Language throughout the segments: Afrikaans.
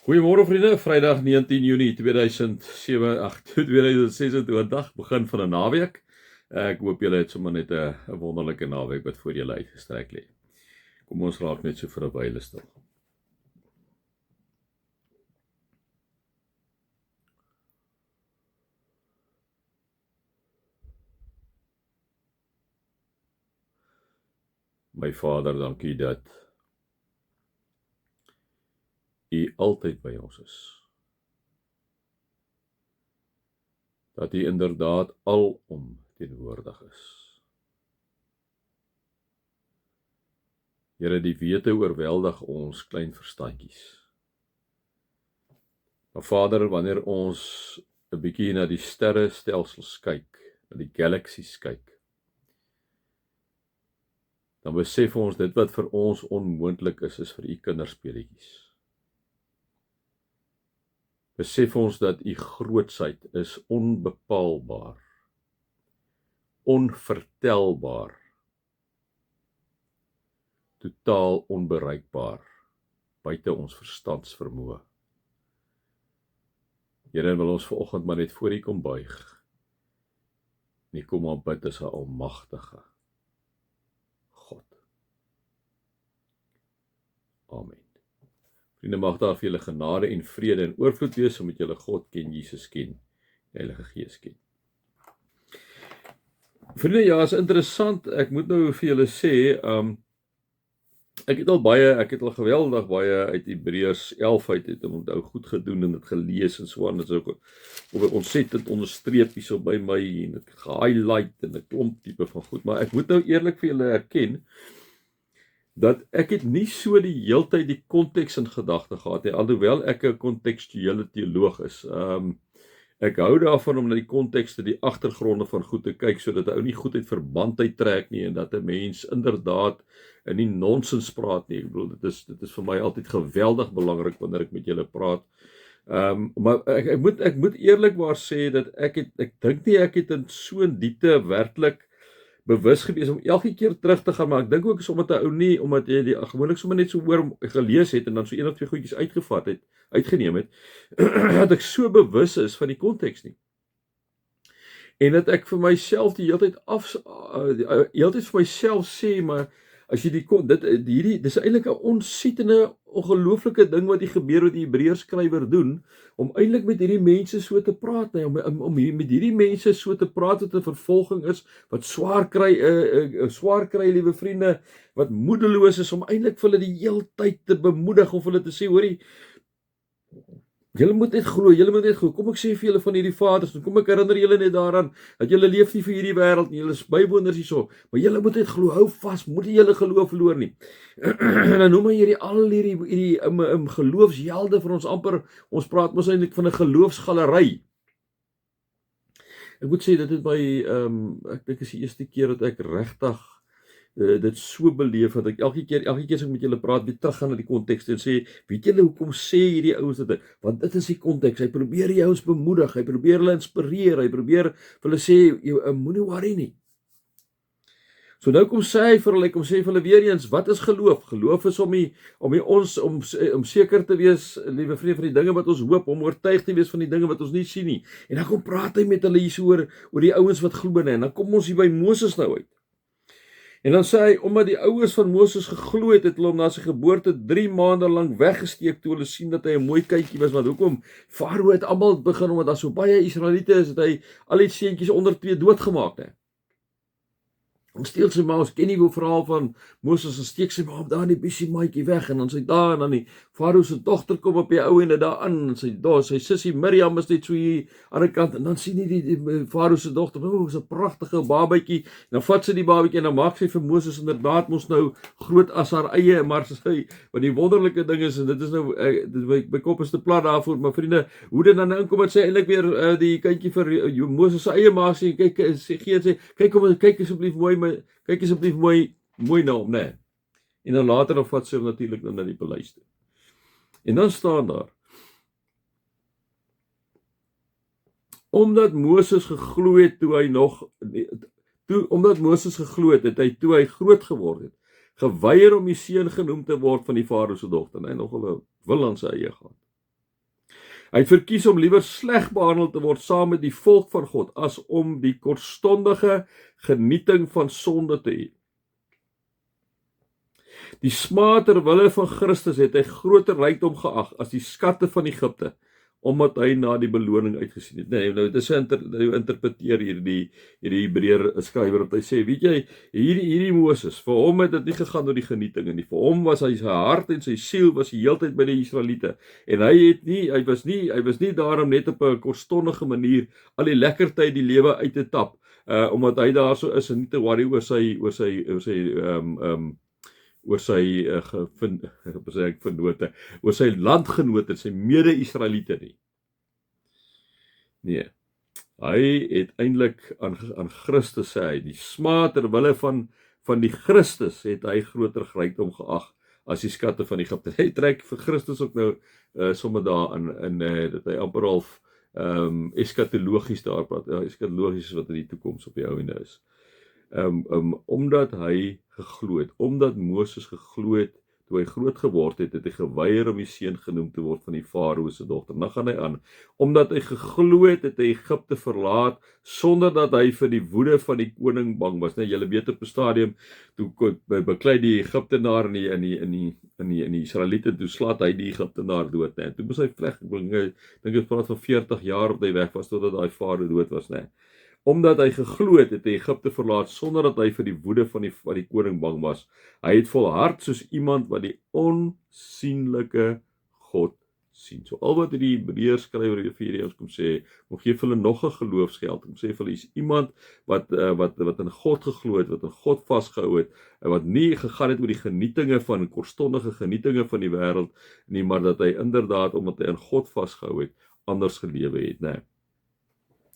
Goeiemôre vriende, Vrydag 19 Junie 2026, begin van 'n naweek. Ek hoop julle het sommer net 'n wonderlike naweek wat voor julle uitgestrek lê. Kom ons raak net so vir 'n wyle stil. My Vader, dankie dat U altyd by ons is. Dat U inderdaad alom teenwoordig is. Here, die wete oorweldig ons klein verstandjies. Maar Vader, wanneer ons 'n bietjie na die sterrestelsels kyk, na die galaksies kyk, dan besef ons dit wat vir ons onmoontlik is vir U kinderspeletjies. Besef ons dat U grootsheid is onbepaalbaar, onvertelbaar, totaal onbereikbaar, buite ons verstandsvermoë. Here, wil ons vanoggend maar net voor U kom buig. En kom maar bid as 'n almagtige God. Amen. Vriende, mag daar vir julle genade en vrede en oorvloed wees, omdat julle God ken, Jesus ken, die Heilige Gees ken. Vriende, ja, is interessant, ek moet nou vir julle sê, ek het al geweldig baie uit Hebreërs 11 uit het onthou goed gedoen en dit gelees en so aan, dit is ook ontsettend onderstreep hier so by my en dit gehighlight en 'n klomp tipe van goed, maar ek moet nou eerlik vir julle erken, dat ek het nie so die heeltyd die konteks in gedagte gehad nie, alhoewel ek 'n kontekstuele teoloog is. Ek hou daarvan om na die kontekste, die agtergronde van goed te kyk, sodat 'n ou nie goed uit verband uittrek nie, en dat 'n mens inderdaad nie nonsens praat nie. Ek bedoel, dit is vir my altyd geweldig belangrik wanneer ek met julle praat. Maar ek moet eerlikwaar sê dat ek dink nie ek het in so 'n diepte werklik bewus gewees om elke keer terug te gaan, maar ek dink ook is omdat 'n ou nie, omdat jy die gewoonlik sommer net so hoor gelees het en dan so een of twee goedjies uitgeneem het, dat ek so bewus is van die konteks nie. En dat ek vir myself die hele tyd vir myself sê, maar as jy dis eintlik 'n onsietende, ongelooflike ding wat hier gebeur wat die Hebreërs skrywer doen, om eintlik met hierdie mense so te praat, om met hierdie mense so te praat wat 'n vervolging is, wat swaar kry, liewe vriende, wat moedeloos is, om eintlik vir hulle die hele tyd te bemoedig, of hulle te sê, hoorie, julle moet net glo, kom ek sê vir julle van hierdie vaders, en kom ek herinner julle net daaraan, dat julle leef nie vir hierdie wêreld nie, julle is bywoners hierso, maar julle moet net glo, hou vas, moet julle geloof verloor nie. En dan noem hy hierdie geloofshelde vir ons amper, ons praat mos eintlik van 'n geloofsgalery. Ek moet sê, dit het my, ek dink is die eerste keer dat ek regtig dit so beleef, dat ek elke keer as ek met julle praat, weer teruggaan na die konteks en sê, weet julle hoekom sê hierdie ouens dit? Want dit is die konteks. Hy probeer die ouens bemoedig, hy probeer hulle inspireer, hy probeer vir hulle sê, moenie worry nie. So nou kom sê hy vir hulle weer eens, wat is geloof? Geloof is om seker te wees, liewe vriende, van die dinge wat ons hoop, om oortuig te wees van die dinge wat ons nie sien nie. En dan kom praat hy met hulle hier so oor die ouens wat glo nie, en dan kom ons hier by Moses nou uit. En dan sê hy, omdat die ouers van Moses geglo het hulle hom na sy geboorte 3 maande lank weggesteek, toe hulle sien dat hy 'n mooi kykie was. Want hoekom? Farao het almal begin, omdat daar so baie Israeliete is, het hy al die seentjies onder 2 doodgemaak, hè. Ons steel sy ma, ons ken die verhaal van Moses, en steek sy ma daar in die busy maatjie weg, en dan sy daar, en dan die Farao se dogter kom op die ou ende daar aan, en sy sussie Miriam is net so hier aan die kant, en dan sien hy die Farao se dogter, is 'n pragtige babatjie, en dan vat sy die babatjie, en dan maak sy vir Moses inderdaad mos nou groot as haar eie, maar sy, wat die wonderlike ding is, en dit is nou, my kop is te plat daarvoor, maar vriende, hoe dit dan inkom, het sy eintlik weer die kindjie vir Moses se eie ma sê, kyk asseblief mooi na hom, né? En dan later dan vat sy hom natuurlik na die paleis toe. En dan staan daar, omdat Moses geglo het toe hy groot geword het, geweier om die seun genoem te word van die Farao se dogter, en hy nogal 'n wil aan sy eie gehad. Hy het verkies om liewer sleg behandel te word saam met die volk van God, as om die kortstondige genieting van sonde te hê. Die smaad ter wille van Christus het hy groter rykdom geag as die skatte van Egipte, omdat hy na die beloning uitgesien het. Nee, nou dis interpreteer hierdie Hebreër skrywer wat hy sê, weet jy, hierdie Moses, vir hom het dit nie gegaan oor die genietinge nie. Vir hom was sy hart en sy siel was die heeltyd by die Israeliete. En hy was nie daar om net op 'n kortstondige manier al die lekkertyd die lewe uit te tap, omdat hy daar so is en nie te worry oor sy landgenote, sy mede-Israeliete nie. Nee, hy het eintlik aan Christus sê hy, die smaad ter wille van die Christus het hy groter rykdom geag as die skatte van Egipte. Hy trek vir Christus ook nou sommer daar in dat hy amper half eskatologies daar praat. Eskatologies is wat in die toekoms op die ou ende is. Omdat hy geglo het, omdat Moses geglo het, toe hy groot geword het, het hy geweier om die seun genoem te word van die Farao se dogter. Dan gaan hy aan, omdat hy geglo het, het hy Egipte verlaat, sonder dat hy vir die woede van die koning bang was. Nou, julle weet op 'n stadium, toe beklei die Egiptenaar in die Israeliete, toe slaat hy die Egiptenaar dood, ne? Toe moes hy vlug, ek dink dit praat van 40 jaar op hy weg was, totdat hy Farao dood was, ne? Omdat hy geglo het, het hy Egipte verlaat, sonder dat hy vir die woede van die koning bang was. Hy het volhard soos iemand wat die onsienlike God sien. So al wat die Hebreërs skrywer vir hierdie ons kom sê, kom gee vir hulle nog 'n geloofsgeld, kom sê vir hulle is iemand wat in God geglo het, wat in God vasgehou het, en wat nie gegaan het oor die genietinge van kortstondige genietinge van die wêreld nie, maar dat hy inderdaad omdat hy in God vasgehou het, anders gelewe het, né?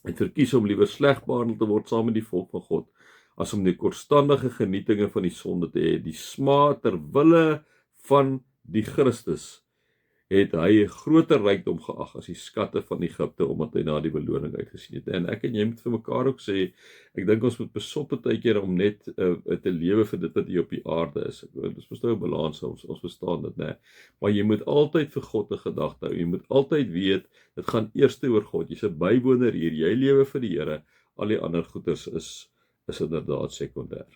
En verkies om liewer sleg behandel te word saam met die volk van God, as om die kortstondige genietinge van die sonde te hê. Die smaad ter wille van die Christus het hy 'n groter rykdom geag as die skatte van Egipte, omdat hy na die beloning uitgesien het. En ek en jy moet vir mekaar ook sê, ek dink ons moet besop partykeer om net te lewe vir dit wat hier op die aarde is. Dis mos nou 'n balans, ons verstaan dit, né? Maar jy moet altyd vir God 'n gedagte hou. Jy moet altyd weet, dit gaan eers oor God. Jy's 'n bywoner hier, jy lewe vir die Here. Al die ander goeders is inderdaad sekondêr.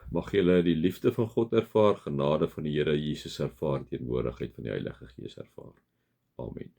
Mag julle die liefde van God ervaar, genade van die Here Jesus ervaar, teenwoordigheid van die Heilige Gees ervaar. Amen.